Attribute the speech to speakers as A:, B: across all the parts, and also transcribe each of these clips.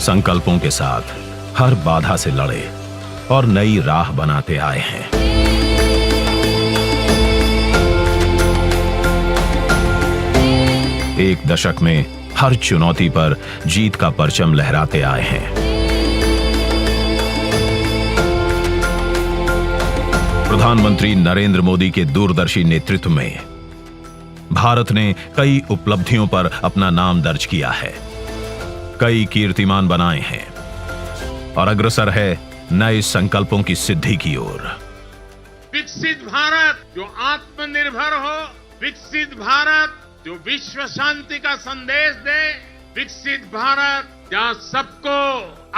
A: संकल्पों के साथ हर बाधा से लड़े और नई राह बनाते आए हैं। एक दशक में हर चुनौती पर जीत का परचम लहराते आए हैं। प्रधानमंत्री नरेंद्र मोदी के दूरदर्शी नेतृत्व में भारत ने कई उपलब्धियों पर अपना नाम दर्ज किया है, कई कीर्तिमान बनाए हैं और अग्रसर है नए संकल्पों की सिद्धि की ओर।
B: विकसित भारत जो आत्मनिर्भर हो, विकसित भारत जो विश्व शांति का संदेश दे, विकसित भारत जहां सबको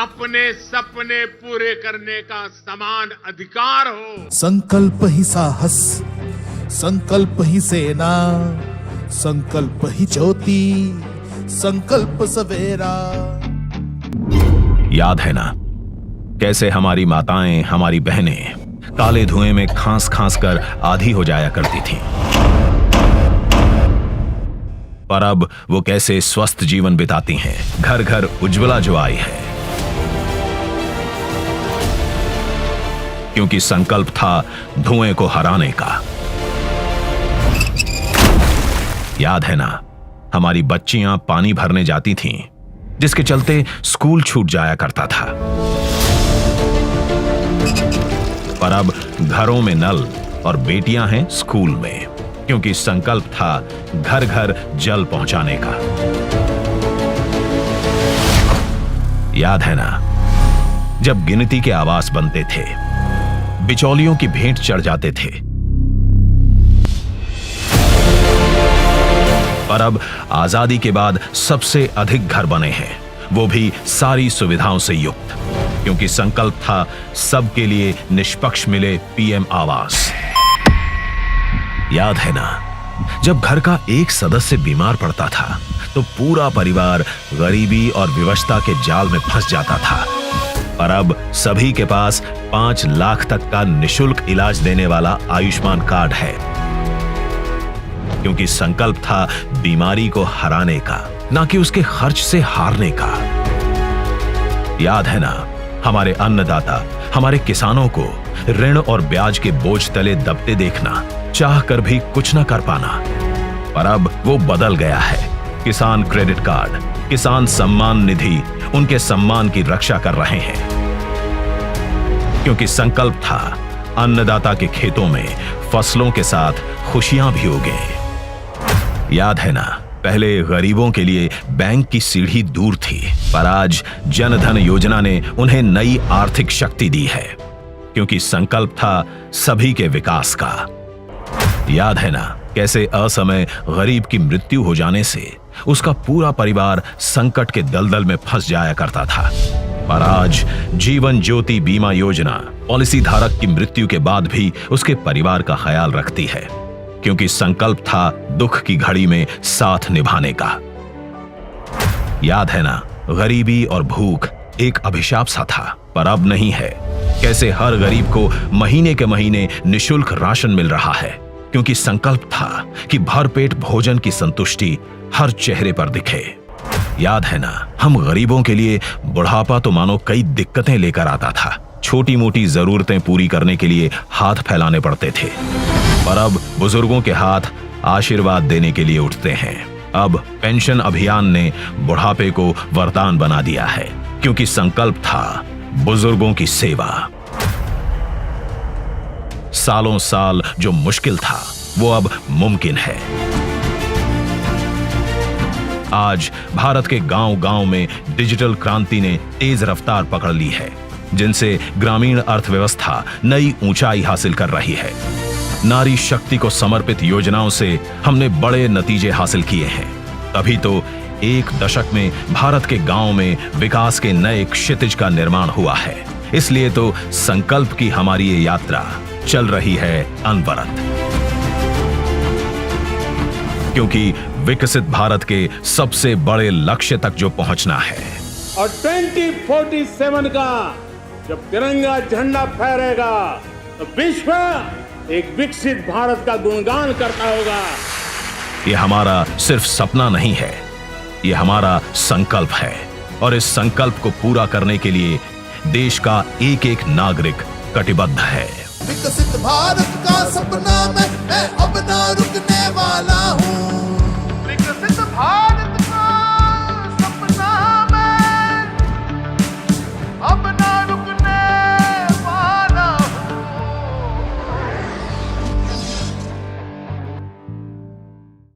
B: अपने सपने पूरे करने का समान अधिकार हो।
C: संकल्प ही साहस, संकल्प ही सेना, संकल्प ही ज्योति, संकल्प सवेरा।
A: याद है ना कैसे हमारी माताएं, हमारी बहनें काले धुएं में खांस खांस कर आधी हो जाया करती थीं, पर अब वो कैसे स्वस्थ जीवन बिताती हैं। घर घर उज्ज्वला जो आई है, क्योंकि संकल्प था धुएं को हराने का। याद है ना हमारी बच्चियां पानी भरने जाती थीं, जिसके चलते स्कूल छूट जाया करता था, पर अब घरों में नल और बेटियां हैं स्कूल में, क्योंकि संकल्प था घर घर जल पहुंचाने का। याद है ना जब गिनती के आवास बनते थे, बिचौलियों की भेंट चढ़ जाते थे, पर अब आजादी के बाद सबसे अधिक घर बने हैं, वो भी सारी सुविधाओं से युक्त, क्योंकि संकल्प था सबके लिए निष्पक्ष मिले पीएम आवास। याद है ना जब घर का एक सदस्य बीमार पड़ता था तो पूरा परिवार गरीबी और विवशता के जाल में फंस जाता था, पर अब सभी के पास 5 लाख तक का निशुल्क इलाज देने वाला आयुष्मान कार्ड है, क्योंकि संकल्प था बीमारी को हराने का, ना कि उसके खर्च से हारने का। याद है ना हमारे अन्नदाता, हमारे किसानों को ऋण और ब्याज के बोझ तले दबते देखना, चाह कर भी कुछ न कर पाना, पर अब वो बदल गया है। किसान क्रेडिट कार्ड, किसान सम्मान निधि उनके सम्मान की रक्षा कर रहे हैं, क्योंकि संकल्प था अन्नदाता के खेतों में फसलों के साथ खुशियां भी उगें। याद है ना पहले गरीबों के लिए बैंक की सीढ़ी दूर थी, पर आज जनधन योजना ने उन्हें नई आर्थिक शक्ति दी है, क्योंकि संकल्प था सभी के विकास का। याद है ना कैसे असमय गरीब की मृत्यु हो जाने से उसका पूरा परिवार संकट के दलदल में फंस जाया करता था, पर आज जीवन ज्योति बीमा योजना पॉलिसी धारक की मृत्यु के बाद भी उसके परिवार का ख्याल रखती है, क्योंकि संकल्प था दुख की घड़ी में साथ निभाने का। याद है ना गरीबी और भूख एक अभिशाप सा था, पर अब नहीं है। कैसे हर गरीब को महीने के महीने निशुल्क राशन मिल रहा है, क्योंकि संकल्प था कि भरपेट भोजन की संतुष्टि हर चेहरे पर दिखे। याद है ना हम गरीबों के लिए बुढ़ापा तो मानो कई दिक्कतें लेकर आता था, छोटी मोटी जरूरतें पूरी करने के लिए हाथ फैलाने पड़ते थे, पर अब बुजुर्गों के हाथ आशीर्वाद देने के लिए उठते हैं। अब पेंशन अभियान ने बुढ़ापे को वरदान बना दिया है, क्योंकि संकल्प था बुजुर्गों की सेवा। सालों साल जो मुश्किल था वो अब मुमकिन है। आज भारत के गांव-गांव में डिजिटल क्रांति ने तेज रफ्तार पकड़ ली है, जिनसे ग्रामीण अर्थव्यवस्था नई ऊंचाई हासिल कर रही है। नारी शक्ति को समर्पित योजनाओं से हमने बड़े नतीजे हासिल किए हैं, तभी तो एक दशक में भारत के गांव में विकास के नए क्षितिज का निर्माण हुआ है। इसलिए तो संकल्प की हमारी ये यात्रा चल रही है अनवरत, क्योंकि विकसित भारत के सबसे बड़े लक्ष्य तक जो पहुंचना है।
B: और 2047 का जब तिरंगा झंडा फहरेगा तो विश्व एक विकसित भारत का गुणगान करता होगा।
A: ये हमारा सिर्फ सपना नहीं है, ये हमारा संकल्प है, और इस संकल्प को पूरा करने के लिए देश का एक एक नागरिक कटिबद्ध है।
C: विकसित भारत का सपना मैं